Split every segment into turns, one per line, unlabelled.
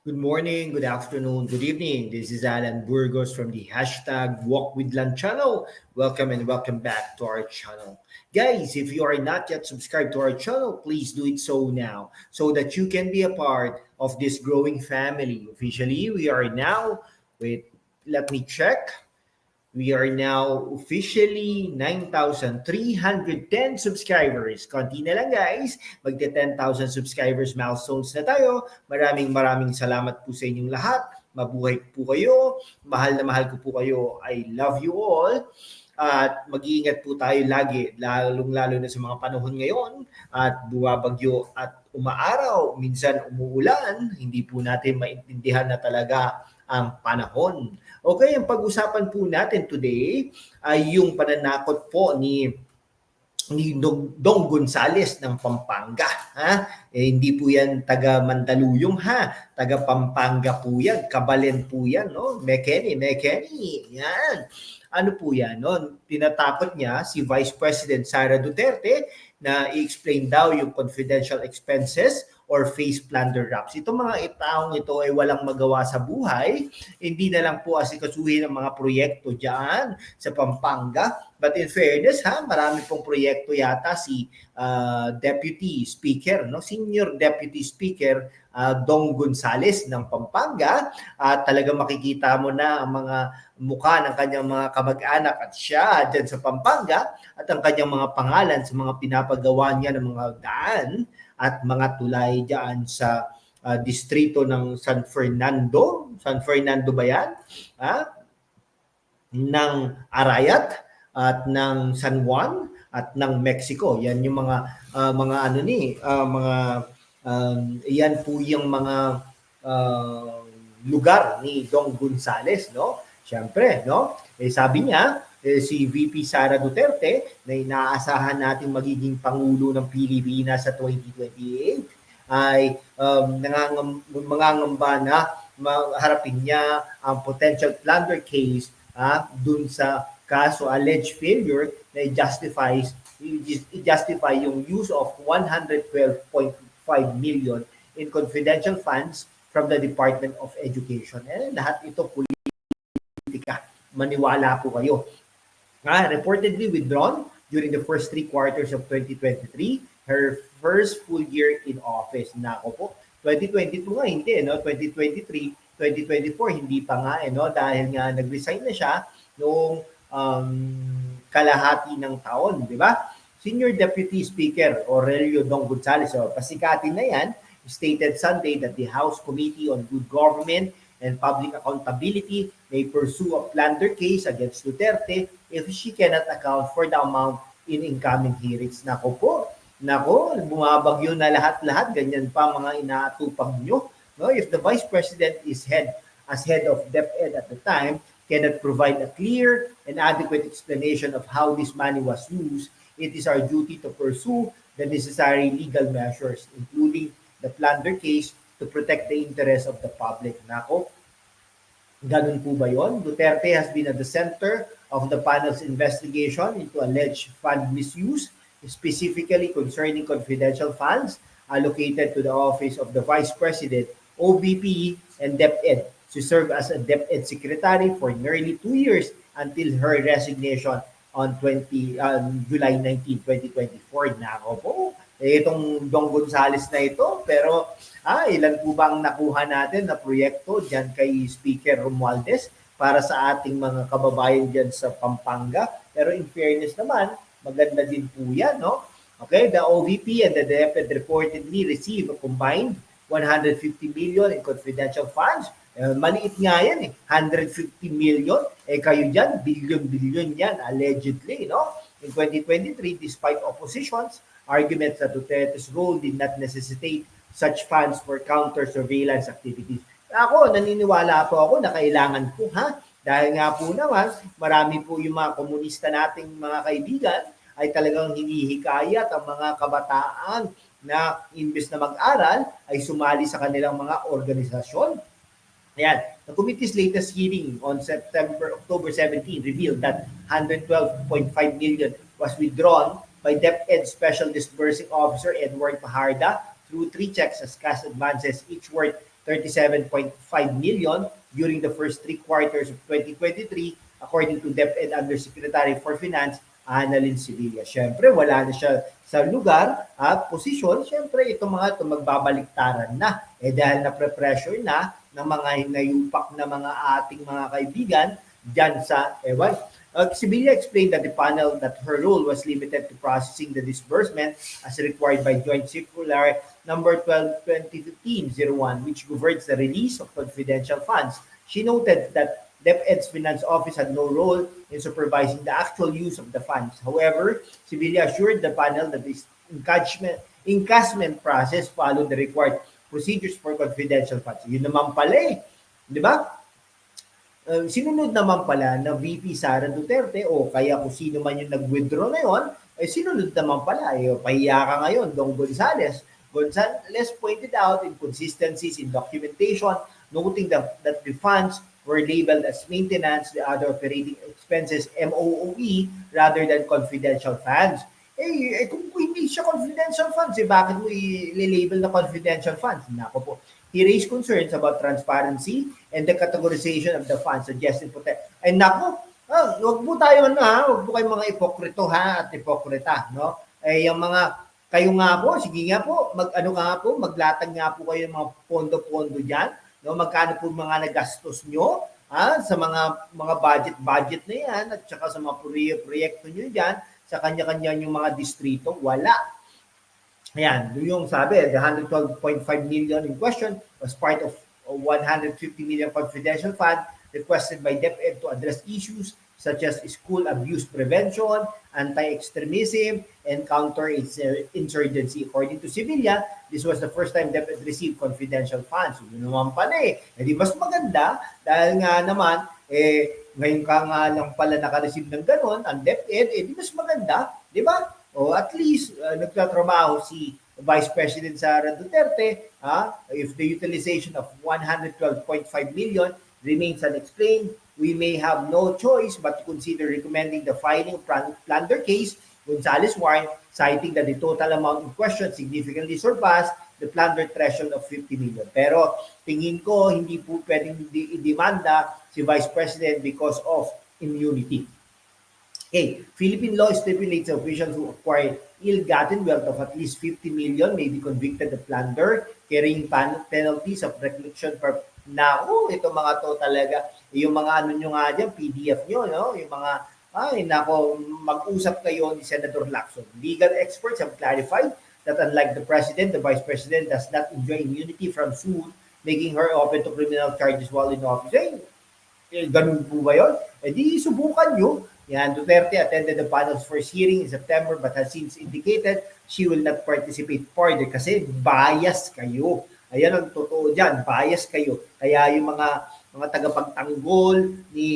Good morning, good afternoon, good evening. This is Alan Burgos from the hashtag wokwithLan channel. Welcome and welcome back to our channel. Guys, if you are not yet subscribed to our channel, please do it so now so that you can be a part of this growing family. Officially, we are now, wait, let me check. We are now officially 9,310 subscribers. Konti na lang guys. Magte 10,000 subscribers milestones na tayo. Maraming salamat po sa inyong lahat. Mabuhay po kayo. Mahal na mahal ko po kayo. I love you all. At mag-iingat po tayo lagi, lalong-lalo na sa mga panahon ngayon at bumabagyo at umaaraw, minsan umuulan, hindi po natin maintindihan na talaga ang panahon. Okay, ang pag-usapan po natin today ay yung pananakot po ni Dong Gonzales ng Pampanga. Hindi po yan taga Mandaluyong taga Pampanga po yan, Kabalen po yan, no? Mekeni, yan. Ano po yan, no? Tinatakot niya si Vice President Sara Duterte na i-explain daw yung confidential expenses or face plunder raps. Itong mga taong ito ay walang magawa sa buhay, hindi na lang po asikasuhin ang mga proyekto dyan sa Pampanga. But in fairness, marami pong proyekto yata si Deputy Speaker, no? Senior Deputy Speaker Dong Gonzales ng Pampanga. Talagang makikita mo na ang mga mukha ng kanyang mga kamag-anak at siya dyan sa Pampanga at ang kanyang mga pangalan sa mga pinapagawa niya ng mga daan at mga tulay dyan sa distrito ng San Fernando. San Fernando ba yan? Ng Arayat at ng San Juan at ng Mexico. Yan yung yan po yung mga lugar ni Dong Gonzales, no? Siyempre, no? Sabi niya, si VP Sara Duterte na inaasahan nating magiging Pangulo ng Pilipinas sa 2028 ay nangangamba na harapin niya ang potential plunder case dun sa kaso alleged failure na i-justify yung use of 112.5 million in confidential funds from the Department of Education. Lahat ito politika. Maniwala po kayo. Reportedly withdrawn during the first 3 quarters of 2023, her first full year in office. Nako po, 2022 nga hindi, no? 2023, 2024 hindi pa nga, no? Dahil nga nag-resign na siya noong kalahati ng taon, di ba? Senior Deputy Speaker Aurelio Dong Gonzales, pasikatin na yan, stated Sunday that the House Committee on Good Government and Public Accountability may pursue a plunder case against Duterte if she cannot account for the amount in incoming hearings. Nako po, bumabagyo na lahat-lahat, ganyan pa mga inaatupag nyo. No? If the Vice President is head of DepEd at the time, cannot provide a clear and adequate explanation of how this money was used, it is our duty to pursue the necessary legal measures, including the plunder case, to protect the interests of the public. Nako, ganun po ba yun? Duterte has been at the center of the panel's investigation into alleged fund misuse, specifically concerning confidential funds allocated to the office of the Vice President, OVP, and DepEd to serve as a DepEd Secretary for nearly 2 years until her resignation on July 19, 2024. Nako po, itong Dong Gonzales na ito, pero ilan po bang nakuha natin na proyekto dyan kay Speaker Romualdez para sa ating mga kababayan dyan sa Pampanga? Pero in fairness naman, maganda din po yan, no? Okay, the OVP and the DepEd reportedly receive a combined 150 million in confidential funds. Maliit nga yan 150 million. Kayo dyan, billion yan, allegedly, no? In 2023, despite opposition's arguments that Duterte's role did not necessitate such funds for counter-surveillance activities. Ako, naniniwala po ako na kailangan po, dahil nga po naman, marami po yung mga komunista nating mga kaibigan ay talagang hinihikayat ang mga kabataan na imbes na mag-aral ay sumali sa kanilang mga organisasyon. Ayan, the committee's latest hearing on October 17 revealed that 112.5 million was withdrawn by DepEd Special Disbursing Officer Edward Pajarda through 3 checks as cash advances, each worth 37.5 million during the first 3 quarters of 2023 according to DepEd Undersecretary for Finance Annalyn Sevilla. Siyempre, wala na siya sa lugar at posisyon. Siyempre, itong mga ito magbabaliktaran na. Dahil na-pressure na ng mga hinayupak na mga ating mga kaibigan dyan sa ewan. Sevilla explained that the panel that her role was limited to processing the disbursement as required by Joint Circular number 12/2015-01, which governs the release of confidential funds. She noted that DepEd's Finance Office had no role in supervising the actual use of the funds. However, Sevilla assured the panel that this encashment process followed the required procedures for confidential funds. Yun naman pala eh. Di ba? Sinunod naman pala na VP Sara Duterte o kaya kung sino man yung nag-withdraw na yon, sinunod naman pala. Pahiya ka ngayon, Dong Gonzales. Gonzales pointed out inconsistencies in documentation, noting that the funds were labeled as maintenance, the other operating expenses, MOOE, rather than confidential funds. Kung hindi siya confidential funds, bakit mo i-label na confidential funds? Nako po. He raised concerns about transparency and the categorization of the funds suggested nako, wag po tayo wag po kayong mga ipokrito at ipokrita, no? Yung mga kayo nga po, sige nga po, maglatag nga po kayo ng mga pondo-pondo diyan, no? Magkano po mga nagastos nyo sa mga budget na yan at saka sa mga proyekto nyo diyan sa kanya-kanya yung mga distrito, wala. Ayan, yung sabi, the 112.5 million in question was part of a 150 million confidential fund requested by DepEd to address issues such as school abuse prevention, anti-extremism, and counter-insurgency. According to Sevilla, this was the first time DepEd received confidential funds. Yun naman pala eh. Di mas maganda dahil nga naman, ngayon ka nga lang pala naka-receive ng ganon, ang DepEd, di mas maganda, di ba? O at least, nagtatrabaho si Vice President Sara Duterte, if the utilization of 112.5 million remains unexplained, we may have no choice but to consider recommending the filing of plunder case. Gonzales warned, citing that the total amount in question significantly surpassed the plunder threshold of 50 million. Pero tingin ko, hindi po pwedeng i-demanda si Vice President because of immunity. Philippine law stipulates officials who acquire ill-gotten wealth of at least 50 million may be convicted of plunder, carrying penalties of reclusion per... ito mga to talaga, yung mga nyo nga dyan, PDF nyo, no? Yung mga, mag-usap kayo ni Senator Lacson. Legal experts have clarified that unlike the President, the Vice President does not enjoy immunity from suit, making her open to criminal charges while in office. Ganun po ba yun? Di subukan nyo. Yan, Duterte attended the panel's first hearing in September but has since indicated she will not participate further kasi bias kayo. Ayan ang totoo dyan, bias kayo. Kaya yung mga tagapagtanggol ni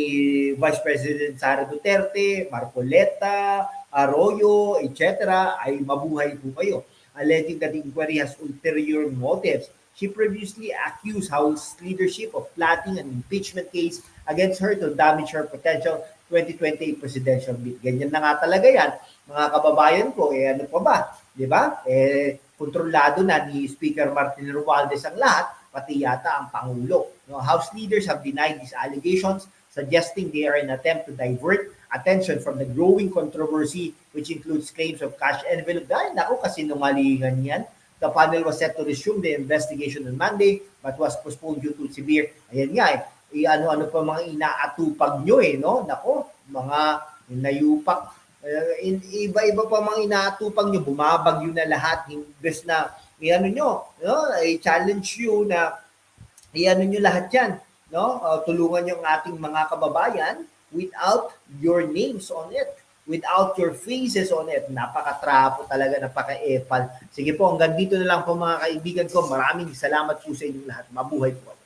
Vice President Sara Duterte, Marcoleta, Arroyo, etc. ay mabuhay po kayo. Alleging that the inquiry has ulterior motives. She previously accused House leadership of plotting an impeachment case against her to damage her potential 2028 presidential bid. Ganyan na nga talaga yan. Mga kababayan ko, ano pa ba? Di ba? Kontrolado na ni Speaker Martin Romualdez ang lahat, pati yata ang Pangulo. House leaders have denied these allegations, suggesting they are an attempt to divert attention from the growing controversy, which includes claims of cash envelope. Dahil naku, kasinungalingan yan. The panel was set to resume the investigation on Monday, but was postponed due to severe, ayan nga ano-ano pa mga inaatupag nyo no? Nako, mga inayupak, iba-iba pa mga inaatupag nyo, bumabagyo na lahat, imbes na i-ano nyo, no? I-challenge you na i-ano nyo lahat yan, no? Tulungan nyo ang ating mga kababayan without your names on it, without your faces on it. Napaka-trapo talaga, napaka-epal. Sige po, hanggang dito na lang po mga kaibigan ko. Maraming salamat po sa inyong lahat. Mabuhay po.